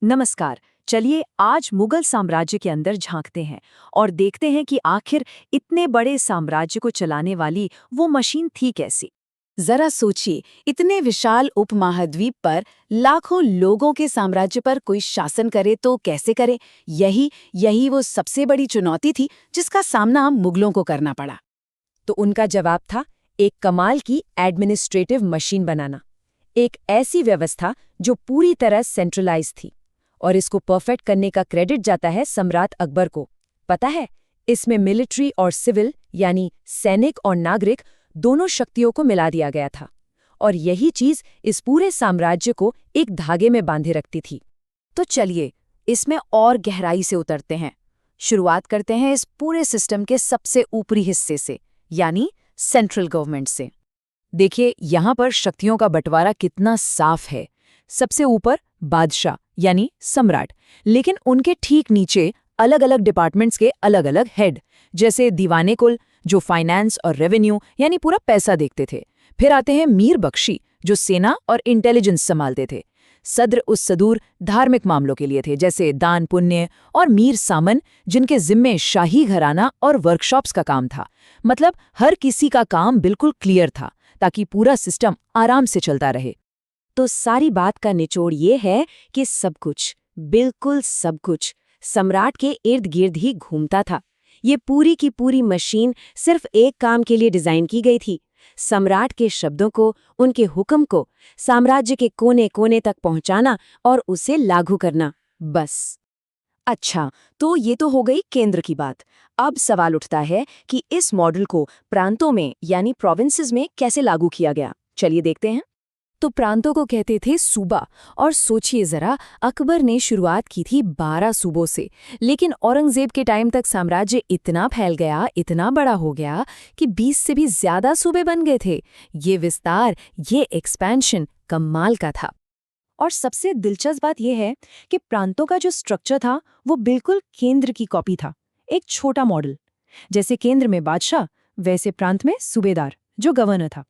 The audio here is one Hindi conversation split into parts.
नमस्कार। चलिए आज मुगल साम्राज्य के अंदर झांकते हैं और देखते हैं कि आखिर इतने बड़े साम्राज्य को चलाने वाली वो मशीन थी कैसी। जरा सोचिए, इतने विशाल उपमहाद्वीप पर लाखों लोगों के साम्राज्य पर कोई शासन करे तो कैसे करे। यही यही वो सबसे बड़ी चुनौती थी जिसका सामना मुगलों को करना पड़ा। तो उनका जवाब था एक कमाल की एडमिनिस्ट्रेटिव मशीन बनाना, एक ऐसी व्यवस्था जो पूरी तरह सेंट्रलाइज थी। और इसको परफेक्ट करने का क्रेडिट जाता है सम्राट अकबर को। पता है, इसमें मिलिट्री और सिविल यानी सैनिक और नागरिक दोनों शक्तियों को मिला दिया गया था, और यही चीज इस पूरे साम्राज्य को एक धागे में बांधे रखती थी। तो चलिए इसमें और गहराई से उतरते हैं। शुरुआत करते हैं इस पूरे सिस्टम के सबसे ऊपरी हिस्से से, यानी सेंट्रल गवर्नमेंट से। देखिए यहाँ पर शक्तियों का बंटवारा कितना साफ है। सबसे ऊपर बादशाह यानी सम्राट, लेकिन उनके ठीक नीचे अलग अलग डिपार्टमेंट्स के अलग अलग हेड, जैसे दीवाने कुल जो फाइनेंस और रेवेन्यू यानी पूरा पैसा देखते थे। फिर आते हैं मीर बख्शी जो सेना और इंटेलिजेंस संभालते थे। सद्र उस सदूर धार्मिक मामलों के लिए थे, जैसे दान पुण्य। और मीर सामन जिनके जिम्मे शाही घराना और वर्कशॉप्स का काम था। मतलब हर किसी का काम बिल्कुल क्लियर था ताकि पूरा सिस्टम आराम से चलता रहे। तो सारी बात का निचोड़ ये है कि सब कुछ, बिल्कुल सब कुछ, सम्राट के इर्द गिर्द ही घूमता था। ये पूरी की पूरी मशीन सिर्फ एक काम के लिए डिजाइन की गई थी, सम्राट के शब्दों को, उनके हुक्म को साम्राज्य के कोने कोने तक पहुंचाना और उसे लागू करना, बस। अच्छा, तो ये तो हो गई केंद्र की बात। अब सवाल उठता है कि इस मॉडल को प्रांतों में यानी प्रोविंसेस में कैसे लागू किया गया। चलिए देखते हैं। तो प्रांतों को कहते थे सूबा, और सोचिए जरा, अकबर ने शुरुआत की थी 12 सूबों से, लेकिन औरंगजेब के टाइम तक साम्राज्य इतना फैल गया, इतना बड़ा हो गया कि 20 से भी ज्यादा सूबे बन गए थे। ये विस्तार, ये एक्सपेंशन कमाल का था। और सबसे दिलचस्प बात यह है कि प्रांतों का जो स्ट्रक्चर था वो बिल्कुल केंद्र की कॉपी था, एक छोटा मॉडल। जैसे केंद्र में बादशाह, वैसे प्रांत में सूबेदार जो गवर्नर था।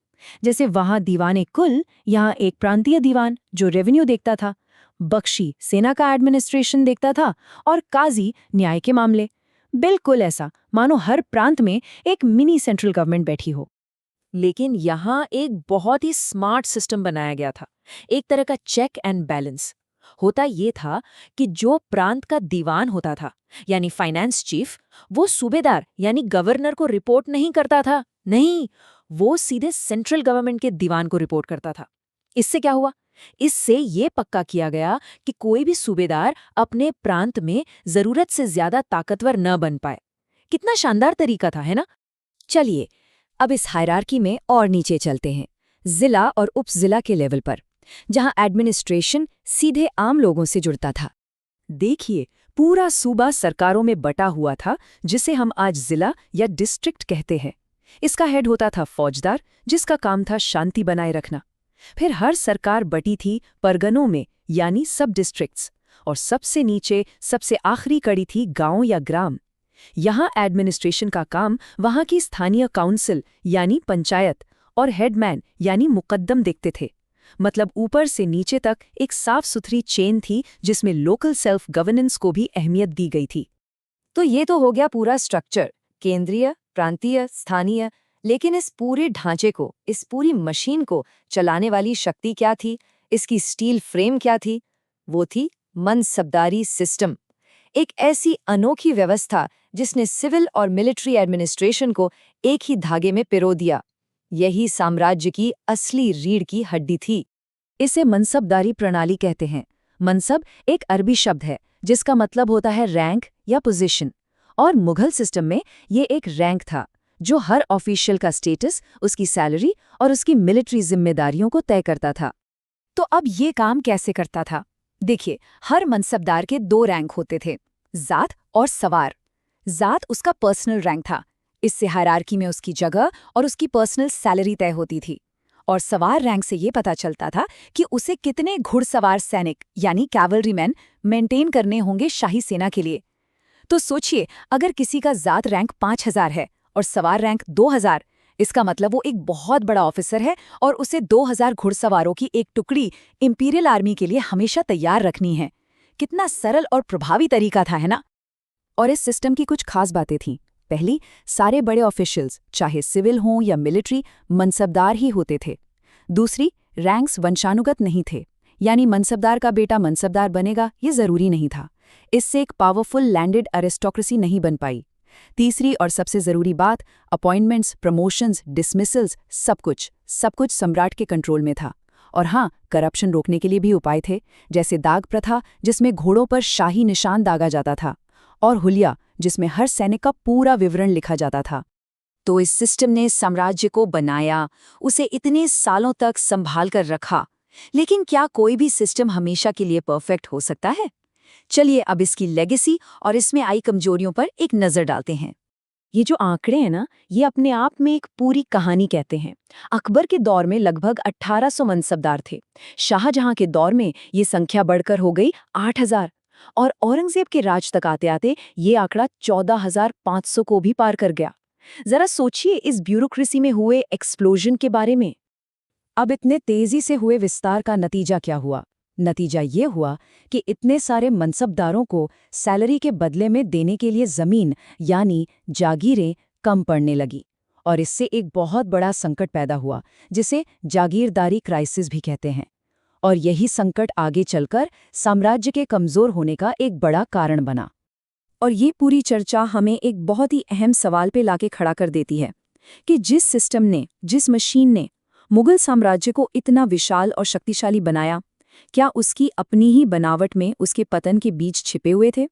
जैसे वहां दीवाने कुल, यहाँ एक प्रांतीय दीवान जो रेवेन्यू देखता था। बख्शी सेना का एडमिनिस्ट्रेशन देखता था, और काजी न्याय के मामले। बिल्कुल ऐसा मानो हर प्रांत में एक मिनी सेंट्रल गवर्नमेंट बैठी हो। लेकिन यहाँ एक बहुत ही स्मार्ट सिस्टम बनाया गया था, एक तरह का चेक एंड बैलेंस। होता ये था कि जो प्रांत का दीवान होता था यानी फाइनेंस चीफ, वो सूबेदार यानी गवर्नर को रिपोर्ट नहीं करता था। नहीं, वो सीधे सेंट्रल गवर्नमेंट के दीवान को रिपोर्ट करता था। इससे क्या हुआ? इससे ये पक्का किया गया कि कोई भी सूबेदार अपने प्रांत में जरूरत से ज्यादा ताकतवर न बन पाए। कितना शानदार तरीका था, है ना? चलिए अब इस हायरार्की में और नीचे चलते हैं, जिला और उपजिला के लेवल पर, जहां एडमिनिस्ट्रेशन सीधे आम लोगों से जुड़ता था। देखिए, पूरा सूबा सरकारों में बटा हुआ था, जिसे हम आज जिला या डिस्ट्रिक्ट कहते हैं। इसका हेड होता था फौजदार, जिसका काम था शांति बनाए रखना। फिर हर सरकार बटी थी परगनों में यानी सब डिस्ट्रिक्ट्स, और सबसे नीचे सबसे आखिरी कड़ी थी गांव या ग्राम। यहाँ एडमिनिस्ट्रेशन का काम वहाँ की स्थानीय काउंसिल यानी पंचायत और हेडमैन यानी मुकद्दम देखते थे। मतलब ऊपर से नीचे तक एक साफ सुथरी चेन थी जिसमें लोकल सेल्फ गवर्नेंस को भी अहमियत दी गई थी। तो ये तो हो गया पूरा स्ट्रक्चर, केंद्रीय, प्रांतीय, स्थानीय। लेकिन इस पूरे ढांचे को, इस पूरी मशीन को चलाने वाली शक्ति क्या थी? इसकी स्टील फ्रेम क्या थी? वो थी मनसबदारी सिस्टम, एक ऐसी अनोखी व्यवस्था जिसने सिविल और मिलिट्री एडमिनिस्ट्रेशन को एक ही धागे में पिरो दिया। यही साम्राज्य की असली रीढ़ की हड्डी थी। इसे मनसबदारी प्रणाली कहते हैं। मनसब एक अरबी शब्द है जिसका मतलब होता है रैंक या पोजीशन, और मुगल सिस्टम में ये एक रैंक था जो हर ऑफिशियल का स्टेटस, उसकी सैलरी और उसकी मिलिट्री जिम्मेदारियों को तय करता था। तो अब ये काम कैसे करता था? देखिए, हर मनसबदार के 2 रैंक होते थे, जात और सवार। जात उसका पर्सनल रैंक था, इससे हायरार्की में उसकी जगह और उसकी पर्सनल सैलरी तय होती थी। और सवार रैंक से ये पता चलता था कि उसे कितने घुड़सवार सैनिक यानी कैवलरीमैन मेंटेन करने होंगे शाही सेना के लिए। तो सोचिए, अगर किसी का जात रैंक 5000 है और सवार रैंक 2000, इसका मतलब वो एक बहुत बड़ा ऑफिसर है और उसे 2000 घुड़सवारों की एक टुकड़ी इंपीरियल आर्मी के लिए हमेशा तैयार रखनी है। कितना सरल और प्रभावी तरीका था, है ना? और इस सिस्टम की कुछ खास बातें थीं। पहली, सारे बड़े ऑफिशियल्स, चाहे सिविल हों या मिलिट्री, मनसबदार ही होते थे। दूसरी, रैंक्स वंशानुगत नहीं थे, यानी मनसबदार का बेटा मनसबदार बनेगा ये जरूरी नहीं था। इससे एक पावरफुल लैंडेड अरिस्टोक्रेसी नहीं बन पाई। तीसरी और सबसे जरूरी बात, अपॉइंटमेंट्स, प्रमोशंस, डिसमिसल्स, सब कुछ सम्राट के कंट्रोल में था। और हाँ, करप्शन रोकने के लिए भी उपाय थे, जैसे दाग प्रथा, जिसमें घोड़ों पर शाही निशान दागा जाता था, और हुलिया, जिसमें हर सैनिक का पूरा विवरण लिखा जाता था। तो इस सिस्टम ने साम्राज्य को बनाया, उसे इतने सालों तक संभाल कर रखा। लेकिन क्या कोई भी सिस्टम हमेशा के लिए परफेक्ट हो सकता है? चलिए अब इसकी लेगेसी और इसमें आई कमजोरियों पर एक नजर डालते हैं। ये जो आंकड़े हैं ना, ये अपने आप में एक पूरी कहानी कहते हैं। अकबर के दौर में लगभग 1800 मनसबदार थे। शाहजहां के दौर में ये संख्या बढ़कर हो गई 8000, और औरंगजेब के राज तक आते आते ये आंकड़ा 14500 को भी पार कर गया। जरा सोचिए इस ब्यूरोक्रेसी में हुए एक्सप्लोजन के बारे में। अब इतने तेजी से हुए विस्तार का नतीजा क्या हुआ? नतीजा ये हुआ कि इतने सारे मनसबदारों को सैलरी के बदले में देने के लिए जमीन यानी जागीरें कम पड़ने लगी, और इससे एक बहुत बड़ा संकट पैदा हुआ, जिसे जागीरदारी क्राइसिस भी कहते हैं। और यही संकट आगे चलकर साम्राज्य के कमजोर होने का एक बड़ा कारण बना। और ये पूरी चर्चा हमें एक बहुत ही अहम सवाल पे लाके खड़ा कर देती है कि जिस सिस्टम ने, जिस मशीन ने मुगल साम्राज्य को इतना विशाल और शक्तिशाली बनाया, क्या उसकी अपनी ही बनावट में उसके पतन के बीज छिपे हुए थे?